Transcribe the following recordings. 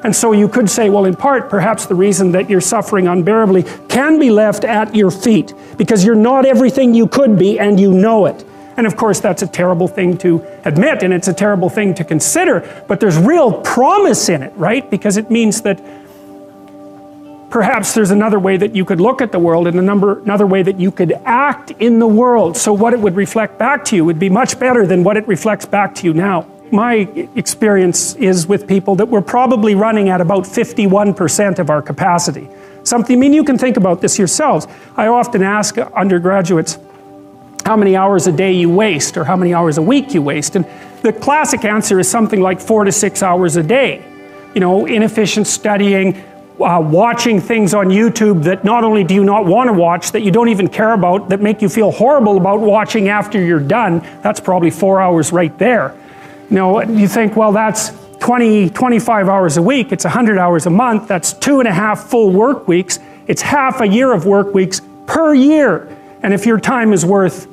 And so you could say, well, in part, perhaps the reason that you're suffering unbearably can be left at your feet, because you're not everything you could be and you know it. And of course that's a terrible thing to admit, and it's a terrible thing to consider, but there's real promise in it, right? Because it means that perhaps there's another way that you could look at the world, and another way that you could act in the world, so what it would reflect back to you would be much better than what it reflects back to you now. My experience is with people that we're probably running at about 51% of our capacity. I mean, you can think about this yourselves. I often ask undergraduates how many hours a day you waste, or how many hours a week you waste, and the classic answer is something like 4 to 6 hours a day. You know, inefficient studying, watching things on YouTube that not only do you not want to watch, that you don't even care about, that make you feel horrible about watching after you're done. That's probably 4 hours right there. You know, you think, well, that's 25 hours a week, it's 100 hours a month, that's 2.5 full work weeks, it's half a year of work weeks per year. And if your time is worth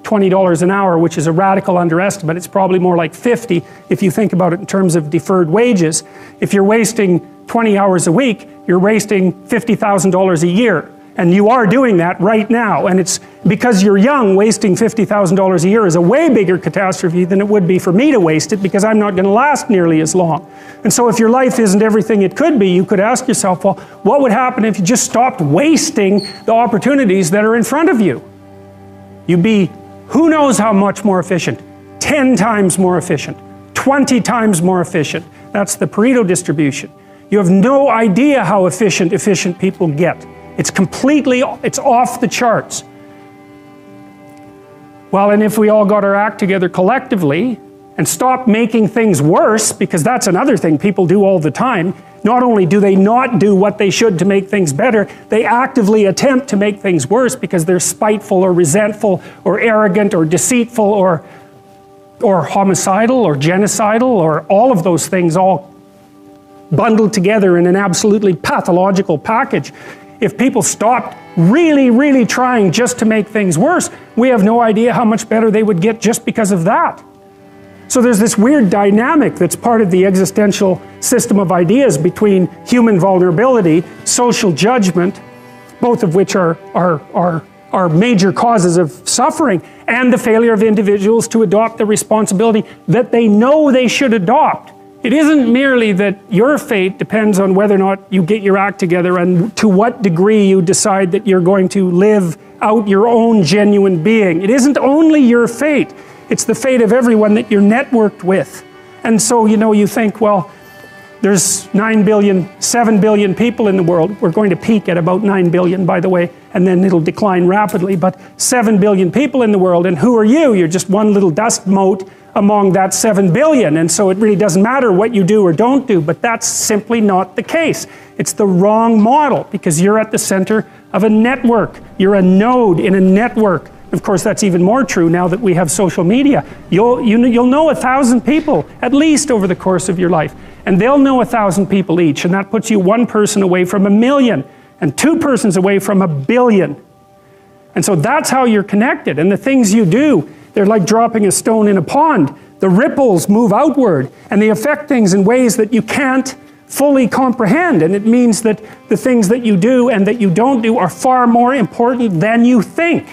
$20 an hour, which is a radical underestimate, it's probably more like 50 if you think about it in terms of deferred wages. If you're wasting 20 hours a week, you're wasting $50,000 a year. And you are doing that right now. And it's because you're young, wasting $50,000 a year is a way bigger catastrophe than it would be for me to waste it, because I'm not going to last nearly as long. And so if your life isn't everything it could be, you could ask yourself, well, what would happen if you just stopped wasting the opportunities that are in front of you? You'd be, who knows how much more efficient? 10 times more efficient, 20 times more efficient. That's the Pareto distribution. You have no idea how efficient people get. It's it's off the charts. Well, and if we all got our act together collectively and stopped making things worse, because that's another thing people do all the time, not only do they not do what they should to make things better, they actively attempt to make things worse because they're spiteful or resentful or arrogant or deceitful or homicidal or genocidal, or all of those things all bundled together in an absolutely pathological package. If people stopped really trying just to make things worse, we have no idea how much better they would get just because of that. So there's this weird dynamic that's part of the existential system of ideas between human vulnerability, social judgment, both of which are major causes of suffering, and the failure of individuals to adopt the responsibility that they know they should adopt. It isn't merely that your fate depends on whether or not you get your act together and to what degree you decide that you're going to live out your own genuine being. It isn't only your fate, it's the fate of everyone that you're networked with. And so, you know, you think, well, there's 7 billion people in the world. We're going to peak at about 9 billion, by the way, and then it'll decline rapidly, but 7 billion people in the world, and who are you? You're just one little dust mote among that 7 billion, and so it really doesn't matter what you do or don't do, but that's simply not the case. It's the wrong model, because you're at the center of a network. You're a node in a network. Of course, that's even more true now that we have social media. You'll know 1,000 people, at least over the course of your life, and they'll know 1,000 people each, and that puts you one person away from 1 million, and 2 persons away from 1 billion. And so that's how you're connected, and the things you do, they're like dropping a stone in a pond. The ripples move outward, and they affect things in ways that you can't fully comprehend, and it means that the things that you do and that you don't do are far more important than you think.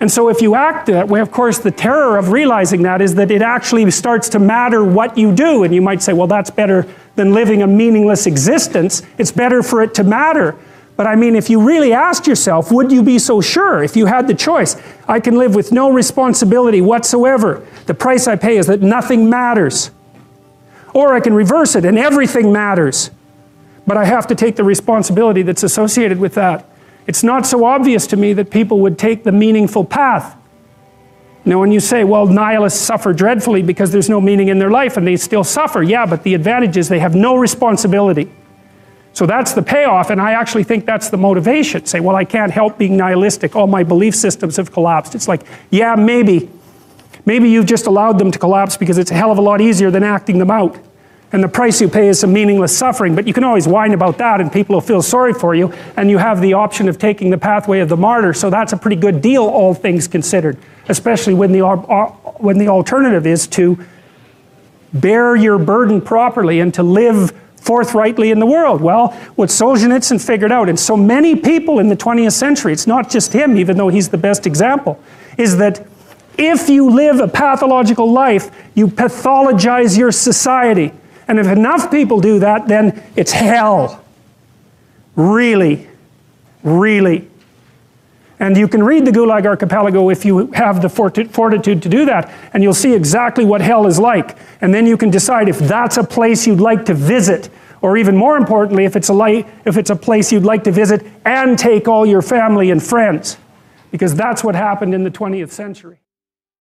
And so if you act that way, of course, the terror of realizing that is that it actually starts to matter what you do, and you might say, well, that's better than living a meaningless existence. It's better for it to matter. But I mean, if you really asked yourself, would you be so sure if you had the choice? I can live with no responsibility whatsoever. The price I pay is that nothing matters. Or I can reverse it and everything matters. But I have to take the responsibility that's associated with that. It's not so obvious to me that people would take the meaningful path. Now when you say, well, nihilists suffer dreadfully because there's no meaning in their life and they still suffer. Yeah, but the advantage is they have no responsibility. So that's the payoff, and I actually think that's the motivation. Say, well, I can't help being nihilistic. All my belief systems have collapsed. It's like, yeah, maybe. Maybe you've just allowed them to collapse because it's a hell of a lot easier than acting them out. And the price you pay is some meaningless suffering, but you can always whine about that and people will feel sorry for you, and you have the option of taking the pathway of the martyr, so that's a pretty good deal, all things considered. Especially when the alternative is to bear your burden properly and to live forthrightly in the world. Well, what Solzhenitsyn figured out, and so many people in the 20th century, it's not just him, even though he's the best example, is that if you live a pathological life, you pathologize your society. And if enough people do that, then it's hell. Really, really. And you can read the Gulag Archipelago if you have the fortitude to do that, and you'll see exactly what hell is like. And then you can decide if that's a place you'd like to visit, or even more importantly, if it's a place you'd like to visit and take all your family and friends. Because that's what happened in the 20th century.